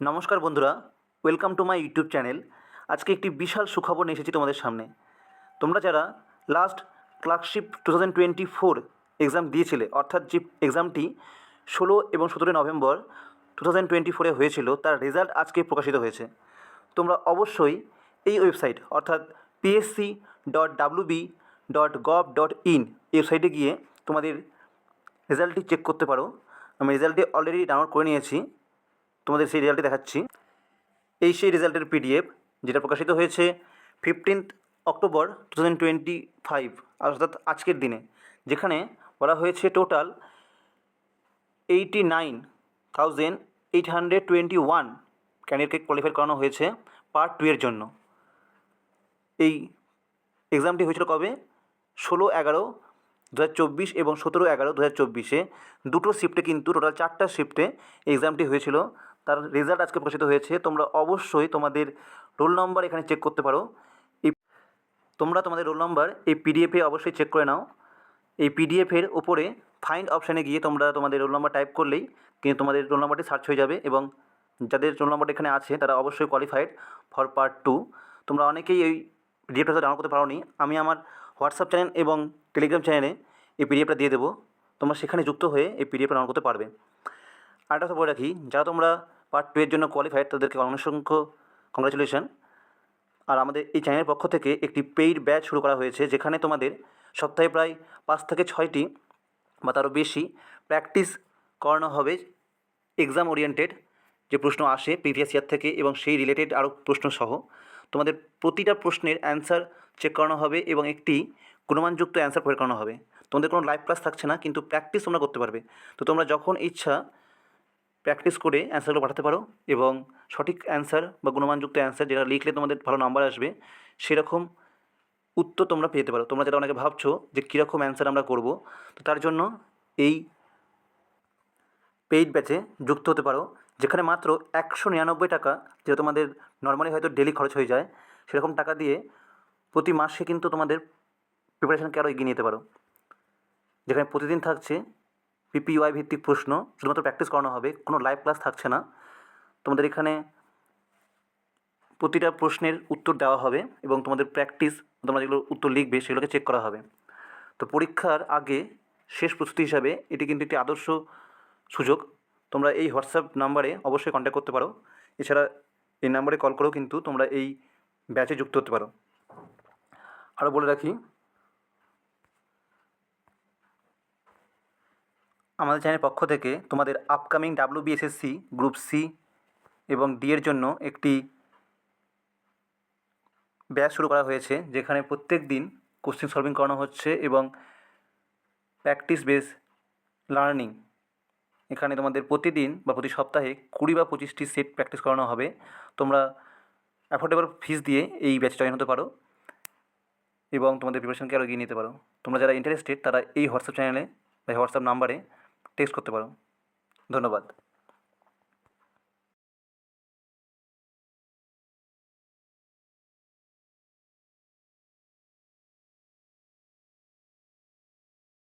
নমস্কার বন্ধুরা, welcome to my YouTube channel. আজকে একটি বিশাল সুখবর নিয়ে এসেছি তোমাদের সামনে। তোমরা যারা লাস্ট ক্লার্কশিপ 2024 এক্সাম দিয়েছিলে, অর্থাৎ যে এক্সামটি 16 এবং 17 নভেম্বর 2024 হয়েছিল, তার রেজাল্ট আজকে প্রকাশিত হয়েছে। তোমরা অবশ্যই এই ওয়েবসাইট অর্থাৎ psc.wb.gov.in ওয়েবসাইটে গিয়ে তোমাদের রেজাল্টটি চেক করতে পারো। আমি রেজাল্টটি অলরেডি ডাউনলোড করে নিয়েছি, তোমাদের সেই রেজাল্টটি দেখাচ্ছি। এই সেই রেজাল্টের পিডিএফ, যেটা প্রকাশিত হয়েছে 15 অক্টোবর 2025, অর্থাৎ আজকের দিনে, যেখানে বলা হয়েছে টোটাল 89,821 ক্যান্ডিডেটকে কোয়ালিফাই করানো হয়েছে পার্ট 2 এর জন্য। এই এক্সামটি হয়েছিল কবে? 16/11/2024 এবং 17/11/2024 দুটো শিফটে, কিন্তু টোটাল 4টা শিফটে এক্সামটি হয়েছিল। তার রেজাল্ট আজকে প্রকাশিত হয়েছে। তোমরা অবশ্যই তোমাদের রোল নম্বর এখানে চেক করতে পারো। তোমরা তোমাদের রোল নম্বর এই পিডিএফে অবশ্যই চেক করে নাও। এই পিডিএফের ওপরে ফাইন্ড অপশানে গিয়ে তোমরা তোমাদের রোল নম্বর টাইপ করলেই কিন্তু তোমাদের রোল নম্বরটি সার্চ হয়ে যাবে, এবং যাদের রোল নম্বরটা এখানে আছে তারা অবশ্যই কোয়ালিফাইড ফর পার্ট 2। তোমরা অনেকেই এই পিডিএফটা ডাউনলোড করতে পারোনি। আমি আমার হোয়াটসঅ্যাপ চ্যানেল এবং টেলিগ্রাম চ্যানেলে এই পিডিএফটা দিয়ে দেবো, তোমরা সেখানে যুক্ত হয়ে এই পিডিএফটা ডাউনলোড করতে পারবে। আরেকটা কথা বলে রাখি, যারা তোমরা পার্ট 2 এর জন্য কোয়ালিফাইড তাদেরকে অসংখ্য কংগ্রাচুলেশন। আর আমাদের এই চ্যানেলের পক্ষ থেকে একটি পেইড ব্যাচ শুরু করা হয়েছে, যেখানে তোমাদের সপ্তাহে প্রায় 5 থেকে 6টি বা তারও বেশি প্র্যাকটিস করানো হবে। এক্সাম ওরিয়েন্টেড যে প্রশ্ন আসে প্রিভিয়াস ইয়ার থেকে এবং সেই রিলেটেড আরও প্রশ্নসহ তোমাদের প্রতিটা প্রশ্নের অ্যান্সার চেক করানো হবে এবং একটি গুণমানযুক্ত অ্যান্সার প্রোভাইড করানো হবে। তোমাদের কোনো লাইভ ক্লাস থাকছে না, কিন্তু প্র্যাকটিস তোমরা করতে পারবে। তো তোমরা যখন ইচ্ছা প্র্যাকটিস করে অ্যান্সারগুলো পাঠাতে পারো, এবং সঠিক অ্যান্সার বা গুণমানযুক্ত অ্যান্সার যেটা লিখলে তোমাদের ভালো নাম্বার আসবে, সেরকম উত্তর তোমরা পেতে পারো। তোমরা যেটা অনেকে ভাবছো যে কীরকম অ্যান্সার আমরা করব, তো তার জন্য এই পেইড ব্যাচে যুক্ত হতে পারো, যেখানে মাত্র 199 টাকা, যেটা তোমাদের নর্মালি হয়তো ডেলি খরচ হয়ে যায়, সেরকম টাকা দিয়ে প্রতি মাসে কিন্তু তোমাদের প্রিপারেশানকে আরও এগিয়ে নিতে পারো। যেখানে প্রতিদিন থাকছে পিপিওয়াই ভিত্তিক প্রশ্ন, শুধুমাত্র প্র্যাকটিস করানো হবে, কোনো লাইভ ক্লাস থাকছে না। তোমাদের এখানে প্রতিটা প্রশ্নের উত্তর দেওয়া হবে এবং তোমাদের প্র্যাকটিস, তোমরা যেগুলো উত্তর লিখবে সেগুলোকে চেক করা হবে। তো পরীক্ষার আগে শেষ প্রস্তুতি হিসাবে এটি কিন্তু একটি আদর্শ সুযোগ। তোমরা এই হোয়াটসঅ্যাপ নাম্বারে অবশ্যই কন্ট্যাক্ট করতে পারো। এছাড়া এই নাম্বারে কল করেও কিন্তু তোমরা এই ব্যাচে যুক্ত হতে পারো। আরও বলে রাখি, আমাদের চ্যানেলের পক্ষ থেকে তোমাদের আপকামিং WBSSC গ্রুপ সি এবং ডি এর জন্য একটি ব্যাচ শুরু করা হয়েছে, যেখানে প্রত্যেক দিন কোশ্চেন সলভিং করানো হচ্ছে এবং প্র্যাকটিস বেস লার্নিং। এখানে তোমাদের প্রতিদিন বা প্রতি সপ্তাহে 20 বা 25টি সেট প্র্যাকটিস করানো হবে। তোমরা অ্যাফোর্ডেবল ফিস দিয়ে এই ব্যাচে জয়েন হতে পারো এবং তোমাদের প্রিপারেশনকে আরও এগিয়ে নিতে পারো। তোমরা যারা ইন্টারেস্টেড তারা এই হোয়াটসঅ্যাপ চ্যানেলে বা হোয়াটসঅ্যাপ নাম্বারে টেক্সট করতে পারো। ধন্যবাদ।